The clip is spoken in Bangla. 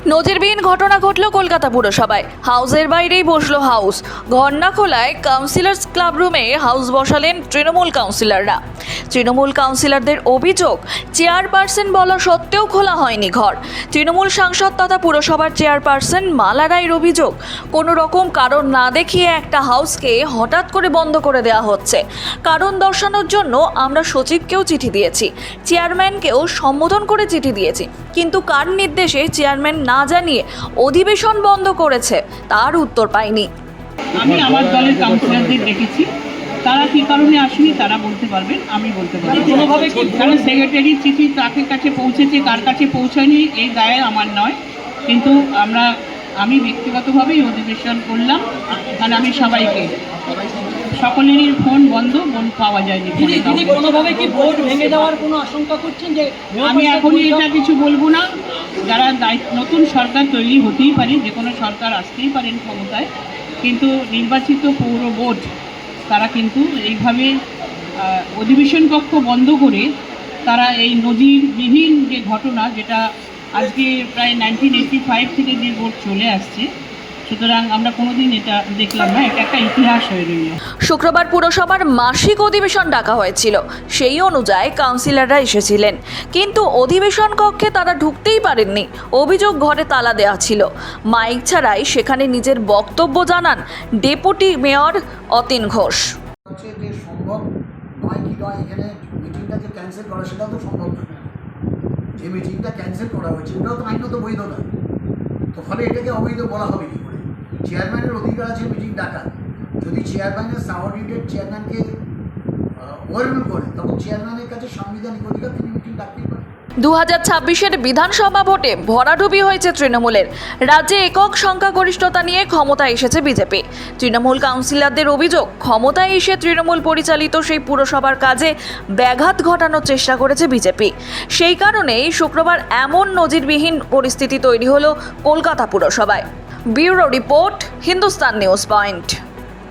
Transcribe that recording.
নজিরবিহীন ঘটনা ঘটল কলকাতা পুরসভায়। হাউসের বাইরেই বসলো হাউস। ঘর না খোলায় কাউন্সিলর্স ক্লাব রুমে হাউস বসালেন তৃণমূল কাউন্সিলররা। তৃণমূল কাউন্সিলরদের অভিযোগ, চেয়ারপারসন বলা সত্ত্বেও খোলা হয়নি ঘর। তৃণমূল সাংসদ তথা পুরসভার চেয়ারপারসন মালা রায়ের অভিযোগ, কোনো রকম কারণ না দেখিয়ে একটা হাউসকে হঠাৎ করে বন্ধ করে দেওয়া হচ্ছে। কারণ দর্শানোর জন্য আমরা সচিবকেও চিঠি দিয়েছি, চেয়ারম্যানকেও সম্বোধন করে চিঠি দিয়েছি, কিন্তু কার নির্দেশে চেয়ারম্যান না জানিয়ে অধিবেশন বন্ধ করেছে তার উত্তর পাইনি। আমি আমার দলের কাউন্সিলরদের ডেকেছি, তারা কি কারণে আসেনি তারা বলতে পারবেন, আমি বলতে পারবো কোনোভাবে। কারণ সেক্রেটারি চিঠি তাকে কাছে পৌঁছেছে, কার কাছে পৌঁছায়নি এই দায় আমার নয়, কিন্তু আমি ব্যক্তিগতভাবেই অধিবেশন করলাম। আর আমি সবাইকে, সকলেরই ফোন বন্ধ, পাওয়া যায়নি। কোনোভাবে কি ভোট ভেঙে যাওয়ার কোনো আশঙ্কা করছেন? যে আমি এখনই এটা কিছু বলবো না। যারা নতুন সরকার তৈরি হতেই পারে, যে কোনো সরকার আসতেই পারেন ক্ষমতায়, কিন্তু নির্বাচিত পৌর বোর্ড তারা কিন্তু এইভাবে অধিবেশন কক্ষ বন্ধ করে তারা এই নজিরবিহীন যে ঘটনা, যেটা আজকে প্রায় 1985 থেকে যে বোর্ড চলে আসছে, সুতরাং আমরা কোনোদিন এটা দেখলাম না, এটা একটা ইতিহাস হয়ে রইল। শুক্রবার পুরসভার মাসিক অধিবেশন ডাকা হয়েছিল, সেই অনুযায়ী কাউন্সিলররা এসেছিলেন, কিন্তু অধিবেশন কক্ষে তারা ঢুকতেই পারেননি। অভিযোগ, ঘরে তালা দেওয়া ছিল। মাইক ছাড়াই সেখানে নিজের বক্তব্য জানান ডেপুটি মেয়র অতীন ঘোষ। যে সম্ভব নয় কি নয়, এখানে মিটিংটা যে ক্যান্সেল করা সেটাও তো সম্ভব নয়। যে মিটিংটা ক্যান্সেল করা হয়েছে ওটাও তো আইনত বৈধ নয়, তো ফলে এটাকে অবৈধ বলা হবে কি করে? চেয়ারম্যানের অধিকার আছে মিটিং ডাকা। যদি চেয়ারম্যানের সাবঅর্ডিনেট চেয়ারম্যানকে ওভাররুল করে, তখন চেয়ারম্যানের কাছে সাংবিধানিক অধিকার, তিনি মিটিং ডাকতেই পারেন। 2026-এর বিধানসভা ভোটে ভরাডুবি হয়েছে তৃণমূলের। রাজ্যে একক সংখ্যাগরিষ্ঠতা নিয়ে ক্ষমতায় এসেছে বিজেপি। তৃণমূল কাউন্সিলরদের অভিযোগ, ক্ষমতায় এসে তৃণমূল পরিচালিত সেই পুরসভার কাজে ব্যাঘাত ঘটানোর চেষ্টা করেছে বিজেপি। সেই কারণেই শুক্রবার এমন নজিরবিহীন পরিস্থিতি তৈরি হলো কলকাতা পুরসভায়। Bureau report, Hindustan news point.